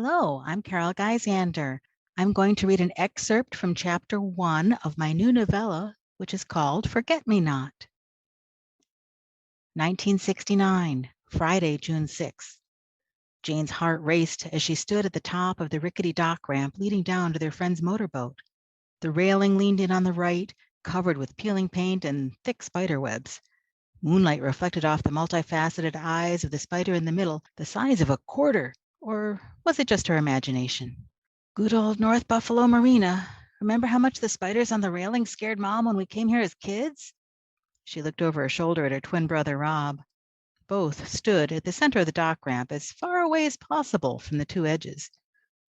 Hello, I'm Carol Gyzander. I'm going to read an excerpt from chapter 1 of my new novella, which is called Forget Me Not. 1969, Friday, June 6th. Jane's heart raced as she stood at the top of the rickety dock ramp leading down to their friend's motorboat. The railing leaned in on the right, covered with peeling paint and thick spider webs. Moonlight reflected off the multifaceted eyes of the spider in the middle, the size of a quarter. Or was it just her imagination? Good old North Buffalo Marina. Remember how much the spiders on the railing scared Mom when we came here as kids? She looked over her shoulder at her twin brother, Rob. Both stood at the center of the dock ramp, as far away as possible from the two edges.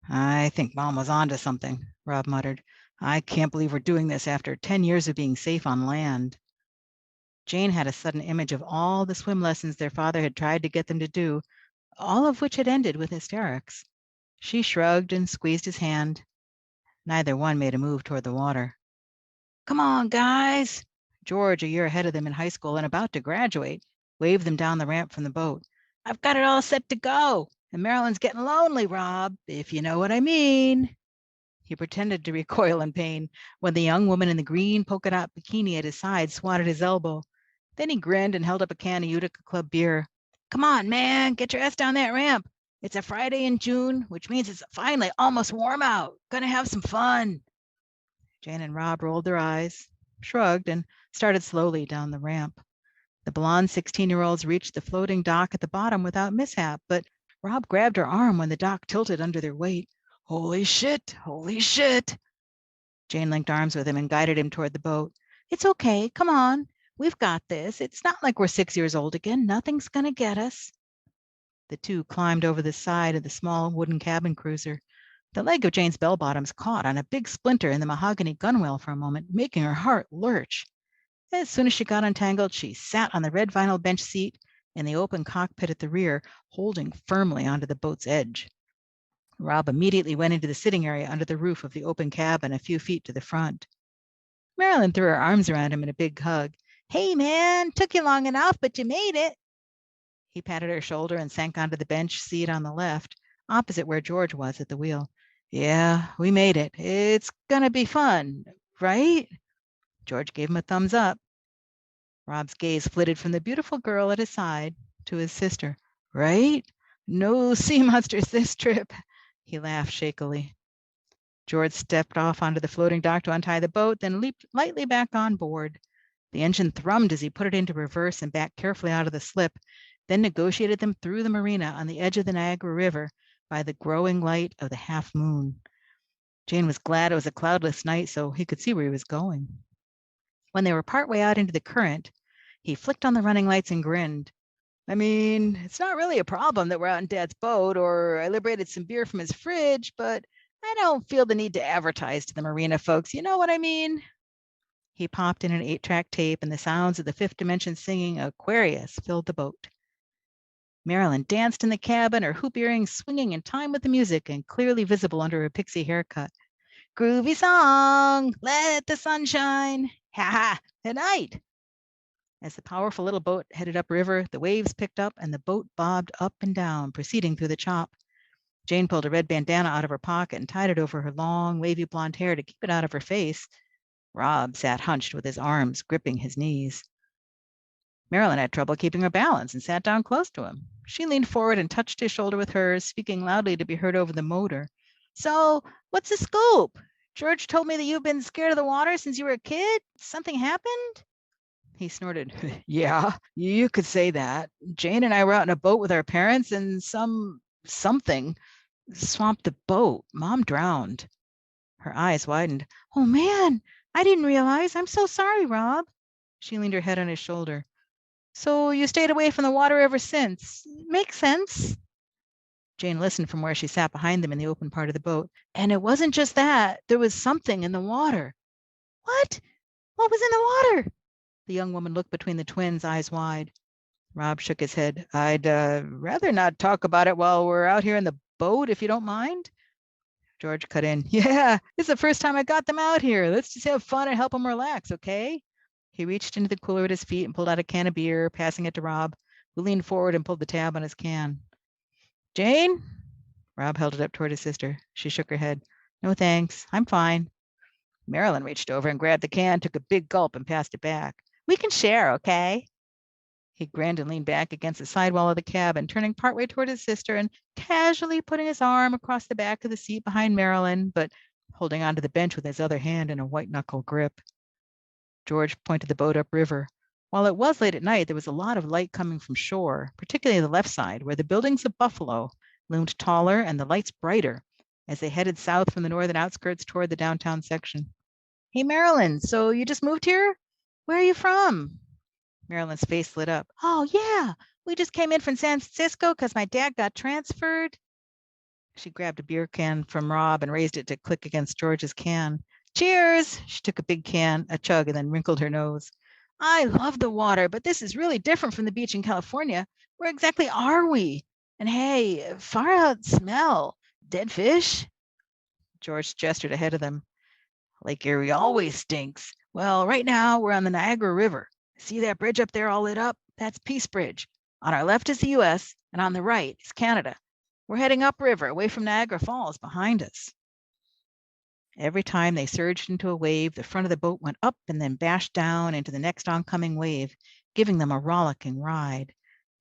I think Mom was onto something, Rob muttered. I can't believe we're doing this after 10 years of being safe on land. Jane had a sudden image of all the swim lessons their father had tried to get them to do, all of which had ended with hysterics. She shrugged and squeezed his hand. Neither one made a move toward the water. Come on, guys. George, a year ahead of them in high school and about to graduate, waved them down the ramp from the boat. I've got it all set to go. And Marilyn's getting lonely, Rob, if you know what I mean. He pretended to recoil in pain when the young woman in the green polka dot bikini at his side swatted his elbow. Then he grinned and held up a can of Utica Club beer. Come on, man, get your ass down that ramp. It's a Friday in June, which means it's finally almost warm out. Gonna have some fun. Jane and Rob rolled their eyes, shrugged, and started slowly down the ramp. The blonde 16-year-olds reached the floating dock at the bottom without mishap, but Rob grabbed her arm when the dock tilted under their weight. Holy shit, holy shit. Jane linked arms with him and guided him toward the boat. It's okay, come on. We've got this. It's not like we're 6 years old again. Nothing's gonna get us. The two climbed over the side of the small wooden cabin cruiser. The leg of Jane's bell-bottoms caught on a big splinter in the mahogany gunwale for a moment, making her heart lurch. As soon as she got untangled, she sat on the red vinyl bench seat in the open cockpit at the rear, holding firmly onto the boat's edge. Rob immediately went into the sitting area under the roof of the open cabin a few feet to the front. Marilyn threw her arms around him in a big hug. Hey, man, took you long enough, but you made it. He patted her shoulder and sank onto the bench seat on the left, opposite where George was at the wheel. Yeah, we made it. It's gonna be fun, right? George gave him a thumbs up. Rob's gaze flitted from the beautiful girl at his side to his sister. Right? No sea monsters this trip. He laughed shakily. George stepped off onto the floating dock to untie the boat, then leaped lightly back on board. The engine thrummed as he put it into reverse and backed carefully out of the slip, then negotiated them through the marina on the edge of the Niagara River by the growing light of the half moon. Jane was glad it was a cloudless night so he could see where he was going. When they were partway out into the current, he flicked on the running lights and grinned. I mean, it's not really a problem that we're out in Dad's boat, or I liberated some beer from his fridge, but I don't feel the need to advertise to the marina folks. You know what I mean? He popped in an 8-track tape, and the sounds of the Fifth Dimension singing Aquarius filled the boat. Marilyn danced in the cabin, her hoop earrings swinging in time with the music and clearly visible under her pixie haircut. Groovy song, let the sun shine. Ha ha, at night. As the powerful little boat headed upriver, the waves picked up and the boat bobbed up and down, proceeding through the chop. Jane pulled a red bandana out of her pocket and tied it over her long, wavy blonde hair to keep it out of her face. Rob sat hunched with his arms gripping his knees. Marilyn had trouble keeping her balance and sat down close to him. She leaned forward and touched his shoulder with hers, speaking loudly to be heard over the motor. So, what's the scoop? George told me that you've been scared of the water since you were a kid. Something happened? He snorted. Yeah, you could say that. Jane and I were out in a boat with our parents and something swamped the boat. Mom drowned. Her eyes widened. Oh, man, I didn't realize. I'm so sorry, Rob. She leaned her head on his shoulder. So you stayed away from the water ever since. Makes sense. Jane listened from where she sat behind them in the open part of the boat. And it wasn't just that. There was something in the water. What? What was in the water? The young woman looked between the twins, eyes wide. Rob shook his head. I'd rather not talk about it while we're out here in the boat, if you don't mind. George cut in. Yeah, this is the first time I got them out here. Let's just have fun and help them relax, okay? He reached into the cooler at his feet and pulled out a can of beer, passing it to Rob, who leaned forward and pulled the tab on his can. Jane? Rob held it up toward his sister. She shook her head. No thanks. I'm fine. Marilyn reached over and grabbed the can, took a big gulp, and passed it back. We can share, okay? He grinned and leaned back against the sidewall of the cabin, turning partway toward his sister and casually putting his arm across the back of the seat behind Marilyn, but holding onto the bench with his other hand in a white-knuckle grip. George pointed the boat upriver. While it was late at night, there was a lot of light coming from shore, particularly the left side, where the buildings of Buffalo loomed taller and the lights brighter as they headed south from the northern outskirts toward the downtown section. Hey, Marilyn, so you just moved here? Where are you from? Marilyn's face lit up. Oh, yeah, we just came in from San Francisco because my dad got transferred. She grabbed a beer can from Rob and raised it to click against George's can. Cheers! She took a big can, a chug, and then wrinkled her nose. I love the water, but this is really different from the beach in California. Where exactly are we? And hey, far out smell. Dead fish? George gestured ahead of them. Lake Erie always stinks. Well, right now we're on the Niagara River. See that bridge up there all lit up? That's Peace Bridge. On our left is the U.S., and on the right is Canada. We're heading upriver, away from Niagara Falls behind us. Every time they surged into a wave, the front of the boat went up and then bashed down into the next oncoming wave, giving them a rollicking ride.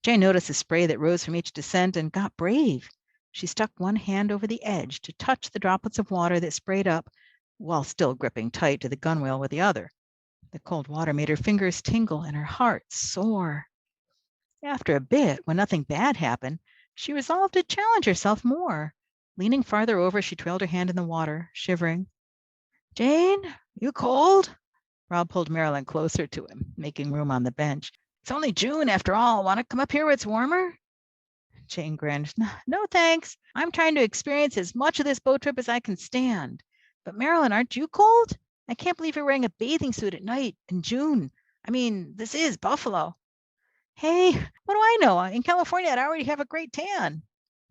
Jane noticed the spray that rose from each descent and got brave. She stuck one hand over the edge to touch the droplets of water that sprayed up, while still gripping tight to the gunwale with the other. The cold water made her fingers tingle and her heart soar. After a bit, when nothing bad happened, she resolved to challenge herself more. Leaning farther over, she trailed her hand in the water, shivering. Jane, you cold? Rob pulled Marilyn closer to him, making room on the bench. It's only June after all. Want to come up here where it's warmer? Jane grinned. No, thanks. I'm trying to experience as much of this boat trip as I can stand. But Marilyn, aren't you cold? I can't believe you're wearing a bathing suit at night in June. I mean, this is Buffalo. Hey, what do I know? In California, I'd already have a great tan.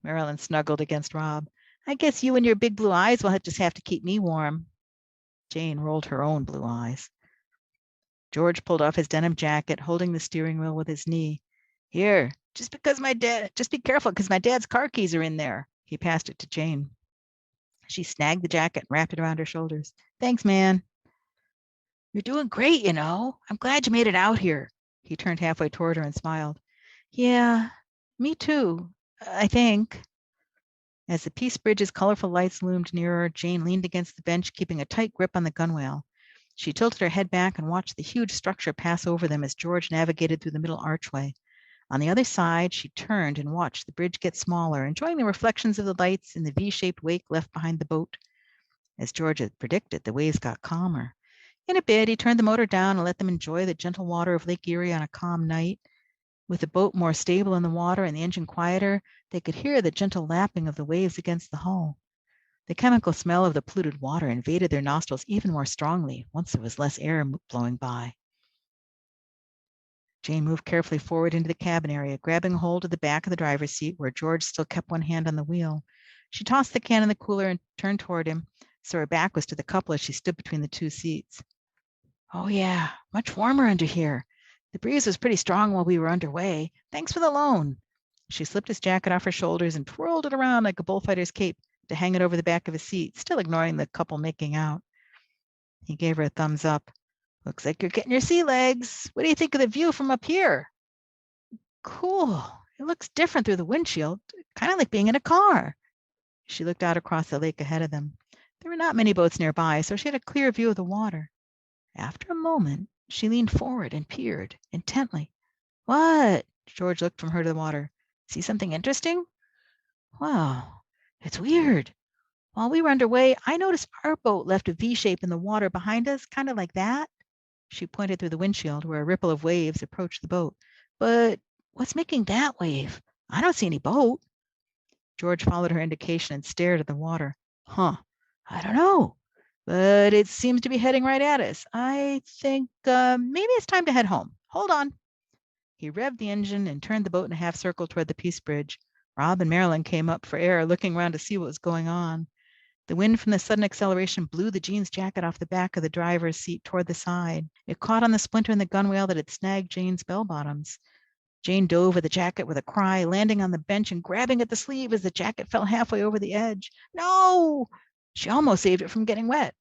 Marilyn snuggled against Rob. I guess you and your big blue eyes will just have to keep me warm. Jane rolled her own blue eyes. George pulled off his denim jacket, holding the steering wheel with his knee. Here, just be careful because my dad's car keys are in there. He passed it to Jane. She snagged the jacket and wrapped it around her shoulders. Thanks, man. You're doing great, you know. I'm glad you made it out here. He turned halfway toward her and smiled. Yeah, me too, I think. As the Peace Bridge's colorful lights loomed nearer, Jane leaned against the bench, keeping a tight grip on the gunwale. She tilted her head back and watched the huge structure pass over them as George navigated through the middle archway. On the other side, she turned and watched the bridge get smaller, enjoying the reflections of the lights in the V-shaped wake left behind the boat. As George had predicted, the waves got calmer. In a bit, he turned the motor down and let them enjoy the gentle water of Lake Erie on a calm night. With the boat more stable in the water and the engine quieter, they could hear the gentle lapping of the waves against the hull. The chemical smell of the polluted water invaded their nostrils even more strongly once there was less air blowing by. Jane moved carefully forward into the cabin area, grabbing hold of the back of the driver's seat where George still kept one hand on the wheel. She tossed the can in the cooler and turned toward him, so her back was to the couple as she stood between the two seats. Oh yeah, much warmer under here. The breeze was pretty strong while we were underway. Thanks for the loan. She slipped his jacket off her shoulders and twirled it around like a bullfighter's cape to hang it over the back of his seat, still ignoring the couple making out. He gave her a thumbs up. Looks like you're getting your sea legs. What do you think of the view from up here? Cool. It looks different through the windshield, kind of like being in a car. She looked out across the lake ahead of them. There were not many boats nearby, so she had a clear view of the water. After a moment, she leaned forward and peered intently. What? George looked from her to the water. See something interesting? Wow, it's weird. While we were underway, I noticed our boat left a V shape in the water behind us, kind of like that. She pointed through the windshield where a ripple of waves approached the boat. But what's making that wave? I don't see any boat. George followed her indication and stared at the water. Huh, I don't know. But it seems to be heading right at us. I think maybe it's time to head home. Hold on. He revved the engine and turned the boat in a half circle toward the Peace Bridge. Rob and Marilyn came up for air, looking around to see what was going on. The wind from the sudden acceleration blew the jeans jacket off the back of the driver's seat toward the side. It caught on the splinter in the gunwale that had snagged Jane's bell bottoms. Jane dove at the jacket with a cry, landing on the bench and grabbing at the sleeve as the jacket fell halfway over the edge. No! She almost saved it from getting wet.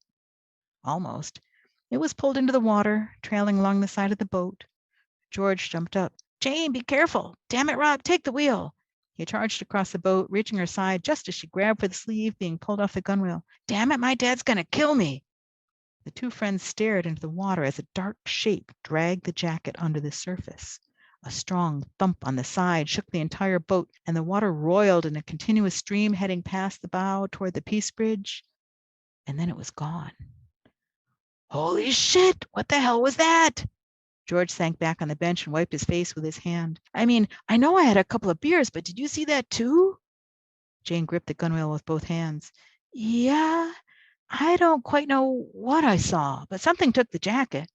Almost. It was pulled into the water, trailing along the side of the boat. George jumped up. Jane, be careful. Damn it, Rob, take the wheel. He charged across the boat, reaching her side just as she grabbed for the sleeve being pulled off the gunwale. Damn it, my dad's going to kill me. The two friends stared into the water as a dark shape dragged the jacket under the surface. A strong thump on the side shook the entire boat, and the water roiled in a continuous stream heading past the bow toward the Peace Bridge. And then it was gone. Holy shit! What the hell was that? George sank back on the bench and wiped his face with his hand. I mean, I know I had a couple of beers, but did you see that too? Jane gripped the gunwale with both hands. Yeah, I don't quite know what I saw, but something took the jacket.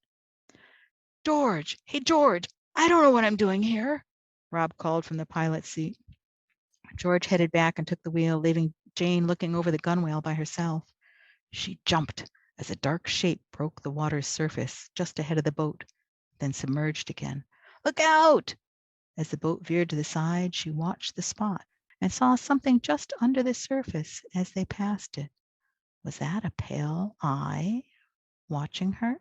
George, hey, George, I don't know what I'm doing here, Rob called from the pilot's seat. George headed back and took the wheel, leaving Jane looking over the gunwale by herself. She jumped as a dark shape broke the water's surface just ahead of the boat, then submerged again. Look out! As the boat veered to the side, she watched the spot and saw something just under the surface as they passed it. Was that a pale eye watching her?